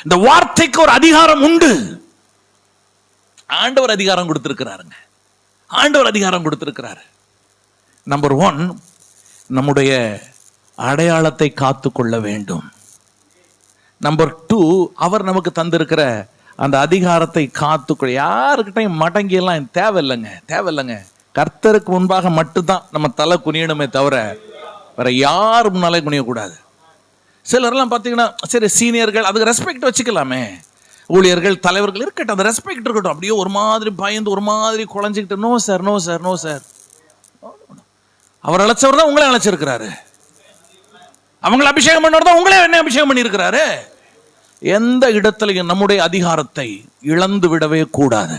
இந்த வார்த்தைக்கு ஒரு அதிகாரம் உண்டு. ஆண்டவர் அதிகாரம் கொடுத்திருக்கிறாருங்க. ஆண்டவர் அதிகாரம் கொடுத்திருக்கிறாரு. நம்பர் 1, நம்முடைய அடையாளத்தை காத்து கொள்ள வேண்டும். நம்பர் 2, அவர் நமக்கு தந்திருக்கிற அந்த அதிகாரத்தை காத்துக்கொள்ள. யாருக்கிட்டையும் மடங்கி எல்லாம் தேவையில்லைங்க. கர்த்தருக்கு முன்பாக மட்டும்தான் நம்ம தலை குனியணுமே தவிர வேற யார் முன்னாலே குனியக்கூடாது. சிலர்லாம் பார்த்தீங்கன்னா, சரி சீனியர்கள், அதுக்கு ரெஸ்பெக்ட் வச்சுக்கலாமே, ஊழியர்கள் தலைவர்கள் இருக்கட்டும், அந்த ரெஸ்பெக்ட் இருக்கட்டும். அப்படியே ஒரு மாதிரி பயந்து ஒரு மாதிரி குழஞ்சிக்கிட்டு, நோ சார். அவர் அழைச்சவர் தான் உங்களே அழைச்சிருக்கிறாரு. அவங்களை அபிஷேகம் பண்ணவர் தான் உங்களே என்ன அபிஷேகம் பண்ணியிருக்கிறாரு. எந்த இடத்துலையும் நம்முடைய அதிகாரத்தை இழந்து விடவே கூடாது.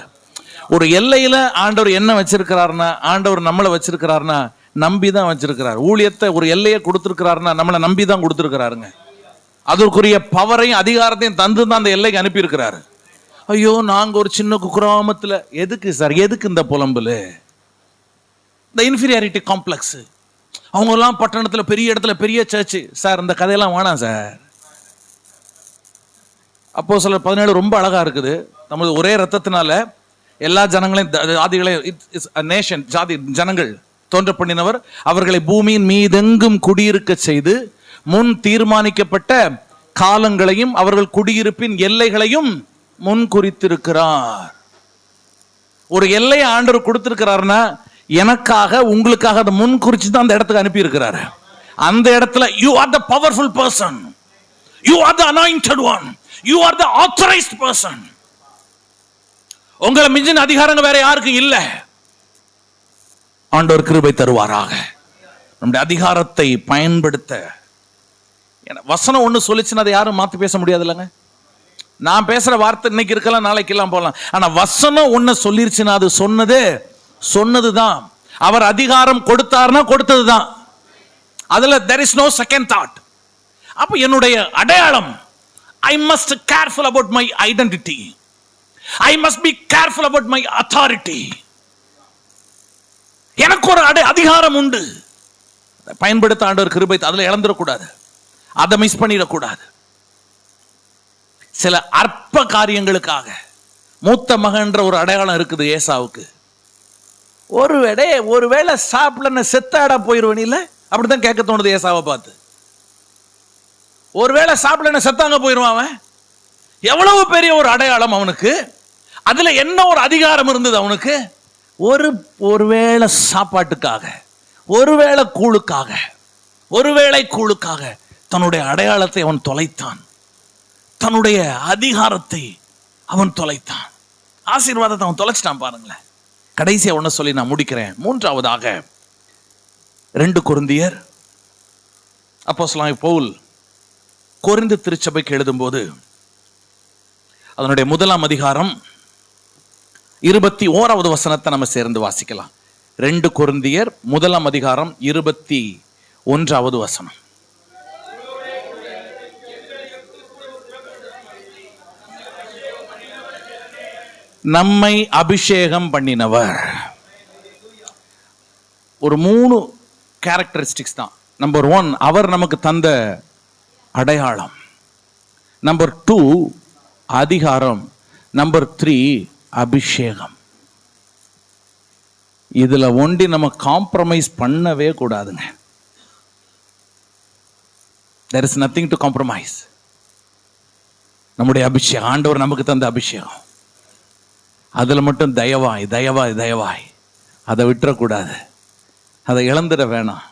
ஒரு எல்லையில ஆண்டவர் என்ன வச்சிருக்கிறாருன்னா, ஆண்டவர் நம்மளை வச்சிருக்கிறாருன்னா நம்பி தான் வச்சிருக்கிறார். ஊழியத்தை ஒரு எல்லையை கொடுத்திருக்கிறாருன்னா நம்மளை நம்பி தான் கொடுத்திருக்கிறாருங்க. அதற்குரிய பவரையும் அதிகாரத்தையும் தந்து தான் அந்த எல்லைக்கு அனுப்பியிருக்கிறாரு. ஐயோ, நாங்க ஒரு சின்ன குக்கிராமத்துல, எதுக்கு சார், எதுக்கு இந்த புலம்புல, இந்த இன்ஃபீரியாரிட்டி காம்ப்ளெக்ஸ். அவங்க எல்லாம் பட்டணத்துல பெரிய இடத்துல பெரிய சர்ச். சார் இந்த கதையெல்லாம் வேணாம் சார். அப்போஸ்தலர் 17 ரொம்ப அழகா இருக்குது. நமது ஒரே ரத்தத்தினால எல்லா ஜனங்களையும் ஜாதிகளையும் ஜாதி ஜனங்கள் தோன்ற பண்ணினவர், அவர்களை பூமியின் மீதெங்கும் குடியிருக்க செய்து முன் தீர்மானிக்கப்பட்ட காலங்களையும் அவர்கள் குடியிருப்பின் எல்லைகளையும் முன் குறித்திருக்கிறார். ஒரு எல்லையை ஆண்டவர் கொடுத்திருக்கிறார்னா எனக்காக உங்களுக்காக அதை முன் குறிச்சு தான் அந்த இடத்துக்கு அனுப்பி இருக்கிறாரு. அந்த இடத்துல you are the powerful person, you are the anointed one, you are the authorised person. உங்களை மிஞ்சின அதிகாரங்கள் வேற யாருக்கும் இல்லை. ஆண்டவர் கிருபை தருவாராக. நம்முடைய அதிகாரத்தை பயன்படுத்த வசனம் ஒண்ணு சொல்லிச்சுன்னா அதை யாரும் மாத்தி பேச முடியாது இல்லைங்க. நான் பேசுற வார்த்தை இன்னைக்கு இருக்கலாம், நாளைக்கு எல்லாம் போகலாம். ஆனா வசனம் ஒண்ணு சொல்லிருச்சுன்னா அது சொன்னதுதான். அவர் அதிகாரம் கொடுத்தார்னா கொடுத்ததுதான். அதுல there is no second thought. அப்ப என்னுடைய அடையாளம், I must careful about my identity. I must be careful about my authority. எனக்கு ஒரு அதிகாரம் உண்டு. பயன்படுத்த ஆண்டவர் கிருபை, அதுல இழந்துடக்கூடாது, அதை மிஸ் பண்ணிடக்கூடாது. சில அற்ப காரியங்களுக்காக மூத்த மகன்ற ஒரு அடையாளம் இருக்குது ஏசாவுக்கு. ஒருவேளை சாப்பிடல செத்தாடா போயிருவன் இல்ல, அப்படித்தான் கேட்க தோணுது ஏசாவை பார்த்து. ஒருவேளை சாப்பிடல செத்தாங்க போயிருவான் அவன். எவ்வளவு பெரிய ஒரு அடையாளம் அவனுக்கு. அதுல என்ன ஒரு அதிகாரம் இருந்தது அவனுக்கு. ஒருவேளை சாப்பாட்டுக்காக, ஒருவேளை கூழுக்காக தன்னுடைய அடையாளத்தை அவன் தொலைத்தான். தன்னுடைய அதிகாரத்தை அவன் தொலைத்தான். ஆசீர்வாதத்தை அவன் தொலைச்சிட்டான். பாருங்களேன். கடைசியா ஒண்ணு சொல்லி நான் முடிக்கிறேன். 3ஆவதாக 2 கொரிந்தியர் அப்போஸ்தலனாகிய பவுல் கொரிந்து திருச்சபைக்கு எழுதும்போது அதனுடைய 1ஆம் அதிகாரம் 21வது வசனத்தை நம்ம சேர்ந்து வாசிக்கலாம். 2 கொரிந்தியர் 1ஆம் அதிகாரம் 21வது வசனம். நம்மை அபிஷேகம் பண்ணினவர். ஒரு 3 கேரக்டரிஸ்டிக்ஸ் தான். நம்பர் 1, அவர் நமக்கு தந்த அடையாளம். நம்பர் 2, அதிகாரம். நம்பர் 3, அபிஷேகம். இதுல ஒண்டி நம்ம காம்ப்ரமைஸ் பண்ணவே கூடாதுங்க. there is nothing to compromise. நம்முடைய அபிஷேகம், ஆண்டவர் நமக்கு தந்த அபிஷேகம், அதுல மட்டும் தயவாய் அதை விட்டுறக்கூடாது. அதை இழந்துட வேணாம்.